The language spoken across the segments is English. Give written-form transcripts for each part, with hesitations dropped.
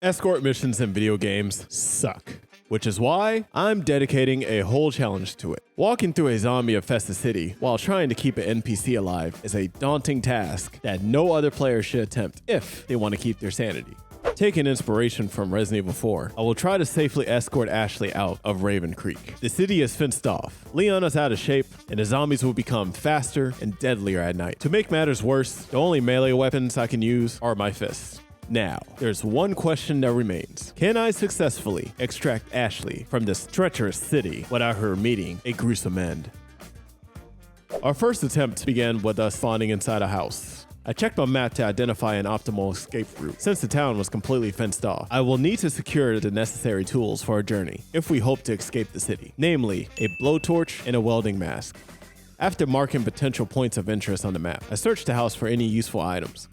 Escort missions in video games suck, which is why I'm dedicating a whole challenge to it. Walking through a zombie-infested city while trying to keep an NPC alive is a daunting task that no other player should attempt if they want to keep their sanity. Taking inspiration from Resident Evil 4, I will try to safely escort Ashley out of Raven Creek. The city is fenced off, Leon is out of shape, and the zombies will become faster and deadlier at night. To make matters worse, the only melee weapons I can use are my fists. Now, there's one question that remains. Can I successfully extract Ashley from this treacherous city without her meeting a gruesome end? Our first attempt began with us spawning inside a house. I checked my map to identify an optimal escape route. Since the town was completely fenced off, I will need to secure the necessary tools for our journey if we hope to escape the city, namely a blowtorch and a welding mask. After marking potential points of interest on the map, I searched the house for any useful items.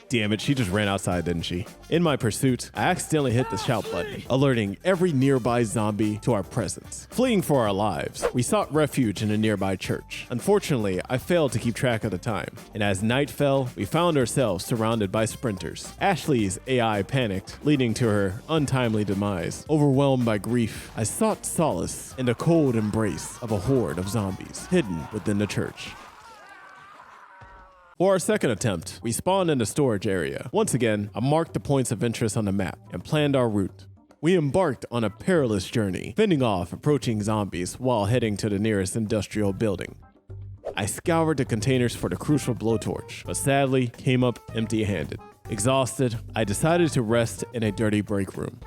Damn it, she just ran outside, didn't she? In my pursuit, I accidentally hit the shout button, alerting every nearby zombie to our presence. Fleeing for our lives, we sought refuge in a nearby church. Unfortunately, I failed to keep track of the time, and as night fell, we found ourselves surrounded by sprinters. Ashley's AI panicked, leading to her untimely demise. Overwhelmed by grief, I sought solace in the cold embrace of a horde of zombies hidden within the church. For our second attempt, we spawned in the storage area. Once again, I marked the points of interest on the map and planned our route. We embarked on a perilous journey, fending off approaching zombies while heading to the nearest industrial building. I scoured the containers for the crucial blowtorch, but sadly came up empty-handed. Exhausted, I decided to rest in a dirty break room.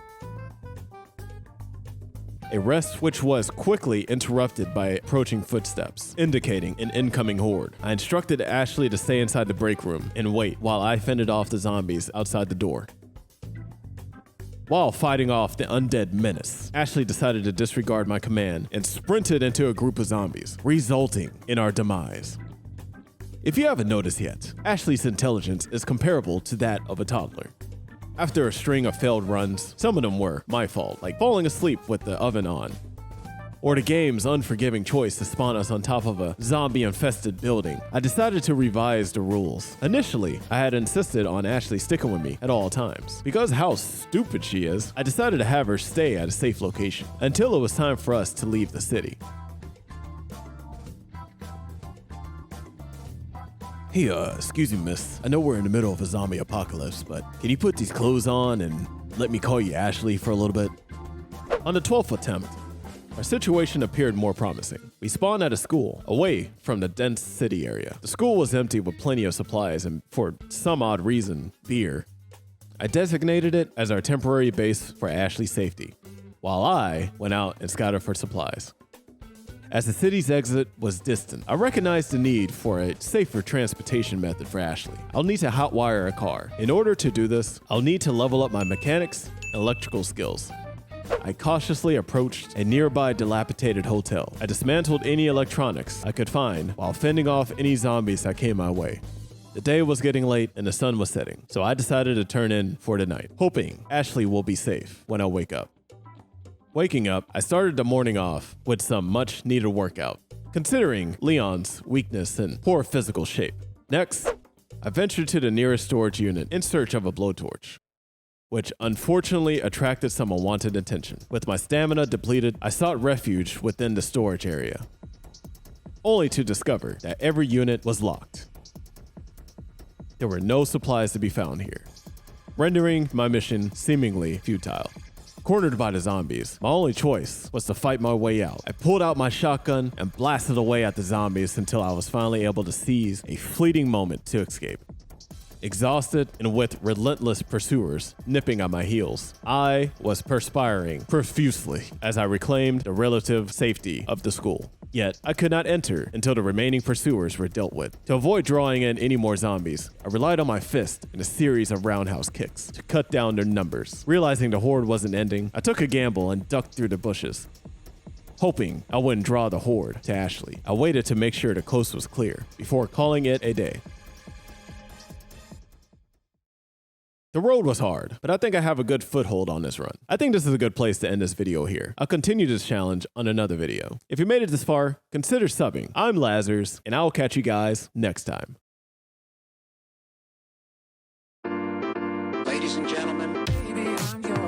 A rest which was quickly interrupted by approaching footsteps, indicating an incoming horde. I instructed Ashley to stay inside the break room and wait while I fended off the zombies outside the door. While fighting off the undead menace, Ashley decided to disregard my command and sprinted into a group of zombies, resulting in our demise. If you haven't noticed yet, Ashley's intelligence is comparable to that of a toddler. After a string of failed runs, some of them were my fault, like falling asleep with the oven on, or the game's unforgiving choice to spawn us on top of a zombie-infested building, I decided to revise the rules. Initially, I had insisted on Ashley sticking with me at all times. Because of how stupid she is, I decided to have her stay at a safe location until it was time for us to leave the city. Hey, excuse me, miss. I know we're in the middle of a zombie apocalypse, but can you put these clothes on and let me call you Ashley for a little bit? On the 12th attempt, our situation appeared more promising. We spawned at a school, away from the dense city area. The school was empty with plenty of supplies and, for some odd reason, beer. I designated it as our temporary base for Ashley's safety, while I went out and scouted for supplies. As the city's exit was distant, I recognized the need for a safer transportation method for Ashley. I'll need to hotwire a car. In order to do this, I'll need to level up my mechanics and electrical skills. I cautiously approached a nearby dilapidated hotel. I dismantled any electronics I could find while fending off any zombies that came my way. The day was getting late and the sun was setting, so I decided to turn in for the night, hoping Ashley will be safe when I wake up. Waking up, I started the morning off with some much needed workout, considering Leon's weakness and poor physical shape. Next, I ventured to the nearest storage unit in search of a blowtorch, which unfortunately attracted some unwanted attention. With my stamina depleted, I sought refuge within the storage area, only to discover that every unit was locked. There were no supplies to be found here, rendering my mission seemingly futile. Cornered by the zombies, my only choice was to fight my way out. I pulled out my shotgun and blasted away at the zombies until I was finally able to seize a fleeting moment to escape. Exhausted and with relentless pursuers nipping at my heels, I was perspiring profusely as I reclaimed the relative safety of the school. Yet, I could not enter until the remaining pursuers were dealt with. To avoid drawing in any more zombies, I relied on my fist and a series of roundhouse kicks to cut down their numbers. Realizing the horde wasn't ending, I took a gamble and ducked through the bushes, hoping I wouldn't draw the horde to Ashley. I waited to make sure the coast was clear before calling it a day. The road was hard, but I think I have a good foothold on this run. I think this is a good place to end this video here. I'll continue this challenge on another video. If you made it this far, consider subbing. I'm Lazarus, and I'll catch you guys next time. ladies and gentlemen. Baby, I'm your